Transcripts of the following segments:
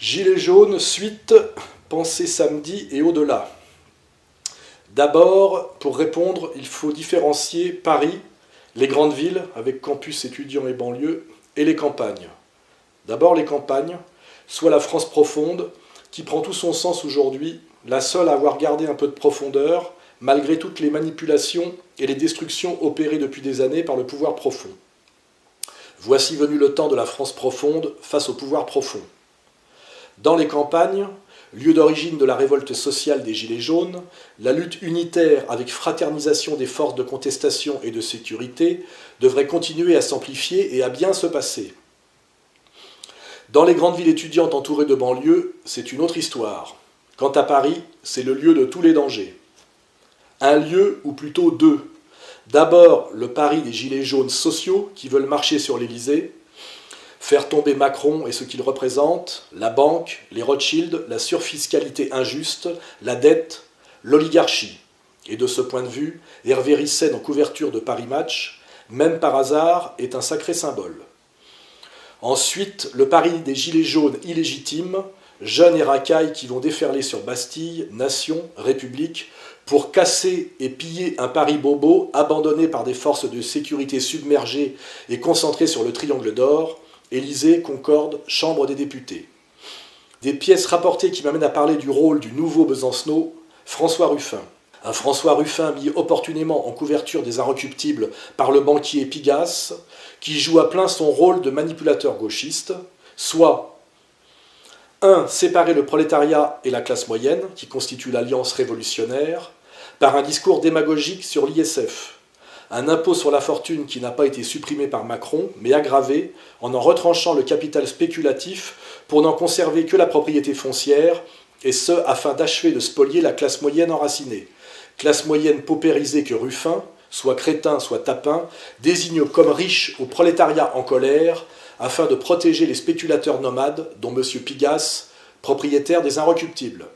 Gilets jaunes, suite, pensée samedi et au-delà. D'abord, pour répondre, il faut différencier Paris, les grandes villes, avec campus étudiants et banlieues, et les campagnes. D'abord les campagnes, soit la France profonde, qui prend tout son sens aujourd'hui, la seule à avoir gardé un peu de profondeur, malgré toutes les manipulations et les destructions opérées depuis des années par le pouvoir profond. Voici venu le temps de la France profonde face au pouvoir profond. Dans les campagnes, lieu d'origine de la révolte sociale des Gilets jaunes, la lutte unitaire avec fraternisation des forces de contestation et de sécurité devrait continuer à s'amplifier et à bien se passer. Dans les grandes villes étudiantes entourées de banlieues, c'est une autre histoire. Quant à Paris, c'est le lieu de tous les dangers. Un lieu, ou plutôt deux. D'abord, le Paris des Gilets jaunes sociaux qui veulent marcher sur l'Élysée, faire tomber Macron et ce qu'il représente, la banque, les Rothschild, la surfiscalité injuste, la dette, l'oligarchie. Et de ce point de vue, Hervé Ryssen en couverture de Paris Match, même par hasard, est un sacré symbole. Ensuite, le Paris des Gilets jaunes illégitimes, jeunes et racailles qui vont déferler sur Bastille, Nation, République, pour casser et piller un Paris bobo abandonné par des forces de sécurité submergées et concentrées sur le triangle d'or, Élysée, Concorde, Chambre des députés. Des pièces rapportées qui m'amènent à parler du rôle du nouveau Besancenot, François Ruffin. Un François Ruffin mis opportunément en couverture des Inrecuptibles par le banquier Pigasse, qui joue à plein son rôle de manipulateur gauchiste, soit 1. Séparer le prolétariat et la classe moyenne, qui constitue l'alliance révolutionnaire, par un discours démagogique sur l'ISF. Un impôt sur la fortune qui n'a pas été supprimé par Macron, mais aggravé en retranchant le capital spéculatif pour n'en conserver que la propriété foncière, et ce, afin d'achever de spolier la classe moyenne enracinée. Classe moyenne paupérisée que Ruffin, soit crétin, soit tapin, désigne comme riche au prolétariat en colère, afin de protéger les spéculateurs nomades, dont M. Pigasse, propriétaire des Inrecuptibles.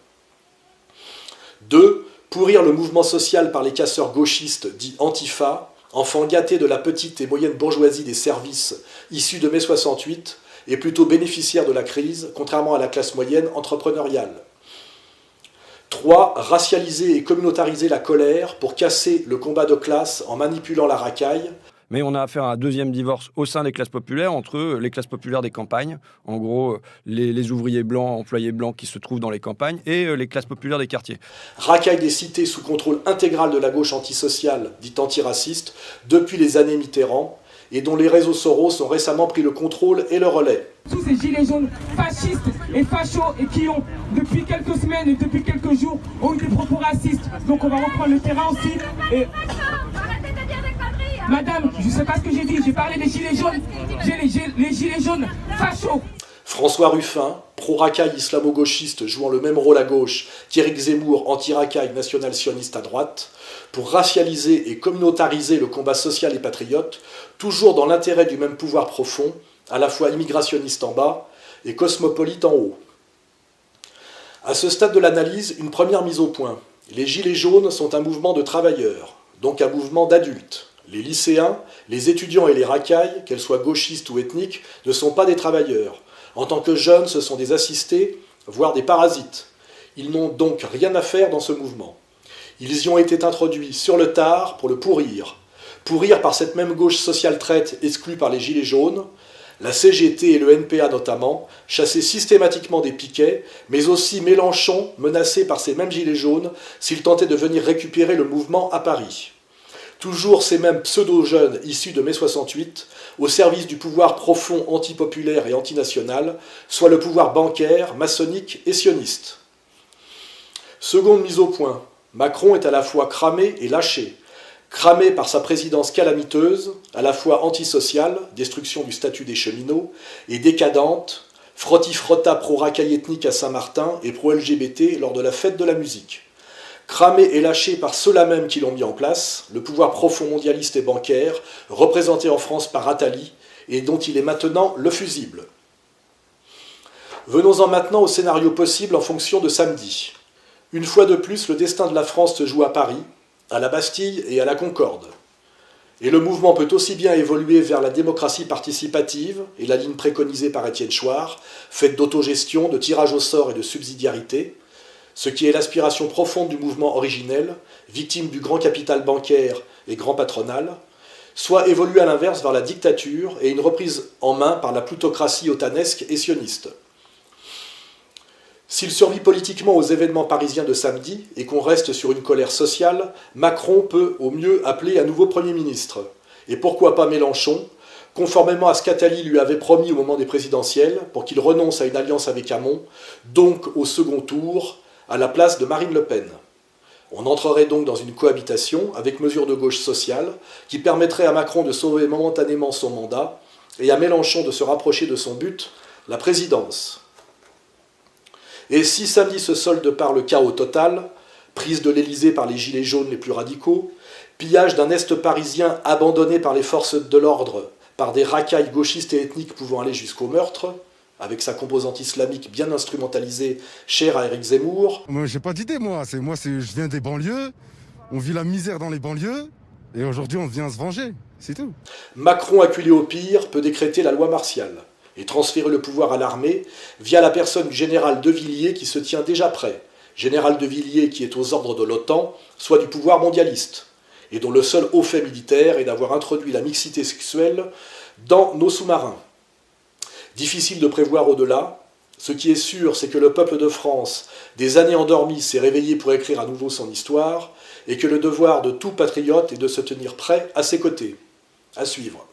2. Pourrir le mouvement social par les casseurs gauchistes dits Antifa, enfants gâtés de la petite et moyenne bourgeoisie des services issus de mai 68 et plutôt bénéficiaires de la crise, contrairement à la classe moyenne entrepreneuriale. 3. Racialiser et communautariser la colère pour casser le combat de classe en manipulant la racaille. Mais on a affaire à un deuxième divorce au sein des classes populaires, entre les classes populaires des campagnes, en gros les ouvriers blancs, employés blancs qui se trouvent dans les campagnes, et les classes populaires des quartiers. Racaille des cités sous contrôle intégral de la gauche antisociale, dite antiraciste, depuis les années Mitterrand, et dont les réseaux Soros ont récemment pris le contrôle et le relais. Tous ces gilets jaunes fascistes et fachos et qui ont, depuis quelques semaines et depuis quelques jours, ont eu des propos racistes. Donc on va reprendre le terrain aussi. Et... Madame, je ne sais pas ce que j'ai dit, j'ai parlé des gilets jaunes. J'ai les gilets jaunes fachos. François Ruffin, pro-racaille islamo-gauchiste jouant le même rôle à gauche qu'Éric Zemmour, anti-racaille national-sioniste à droite, pour racialiser et communautariser le combat social et patriote, toujours dans l'intérêt du même pouvoir profond, à la fois immigrationniste en bas et cosmopolite en haut. À ce stade de l'analyse, une première mise au point. Les Gilets jaunes sont un mouvement de travailleurs, donc un mouvement d'adultes. Les lycéens, les étudiants et les racailles, qu'elles soient gauchistes ou ethniques, ne sont pas des travailleurs. En tant que jeunes, ce sont des assistés, voire des parasites. Ils n'ont donc rien à faire dans ce mouvement. Ils y ont été introduits sur le tard pour le pourrir. Pourrir par cette même gauche sociale traite exclue par les Gilets jaunes, la CGT et le NPA notamment, chassés systématiquement des piquets, mais aussi Mélenchon, menacé par ces mêmes Gilets jaunes, s'il tentait de venir récupérer le mouvement à Paris. Toujours ces mêmes pseudo-jeunes issus de mai 68, au service du pouvoir profond antipopulaire et antinational, soit le pouvoir bancaire, maçonnique et sioniste. Seconde mise au point, Macron est à la fois cramé et lâché. Cramé par sa présidence calamiteuse, à la fois antisociale, destruction du statut des cheminots, et décadente, frotti-frotta pro-racaille ethnique à Saint-Martin et pro-LGBT lors de la fête de la musique. Cramé et lâché par ceux-là même qui l'ont mis en place, le pouvoir profond mondialiste et bancaire, représenté en France par Attali, et dont il est maintenant le fusible. Venons-en maintenant au scénario possible en fonction de samedi. Une fois de plus, le destin de la France se joue à Paris, à la Bastille et à la Concorde. Et le mouvement peut aussi bien évoluer vers la démocratie participative et la ligne préconisée par Étienne Chouard, faite d'autogestion, de tirage au sort et de subsidiarité, ce qui est l'aspiration profonde du mouvement originel, victime du grand capital bancaire et grand patronal, soit évoluer à l'inverse vers la dictature et une reprise en main par la plutocratie otanesque et sioniste. S'il survit politiquement aux événements parisiens de samedi et qu'on reste sur une colère sociale, Macron peut au mieux appeler un nouveau Premier ministre. Et pourquoi pas Mélenchon, conformément à ce qu'Attali lui avait promis au moment des présidentielles, pour qu'il renonce à une alliance avec Hamon, donc au second tour, à la place de Marine Le Pen. On entrerait donc dans une cohabitation avec mesures de gauche sociale qui permettrait à Macron de sauver momentanément son mandat et à Mélenchon de se rapprocher de son but, la présidence. Et si samedi se solde par le chaos total, prise de l'Élysée par les gilets jaunes les plus radicaux, pillage d'un Est parisien abandonné par les forces de l'ordre, par des racailles gauchistes et ethniques pouvant aller jusqu'au meurtre, avec sa composante islamique bien instrumentalisée, chère à Éric Zemmour. Moi, j'ai pas d'idée, je viens des banlieues, on vit la misère dans les banlieues, et aujourd'hui on vient se venger, c'est tout. Macron, acculé au pire, peut décréter la loi martiale et transférer le pouvoir à l'armée via la personne du général De Villiers qui se tient déjà prêt. Général De Villiers qui est aux ordres de l'OTAN, soit du pouvoir mondialiste, et dont le seul haut fait militaire est d'avoir introduit la mixité sexuelle dans nos sous-marins. Difficile de prévoir au-delà. Ce qui est sûr, c'est que le peuple de France, des années endormies, s'est réveillé pour écrire à nouveau son histoire, et que le devoir de tout patriote est de se tenir prêt à ses côtés. À suivre.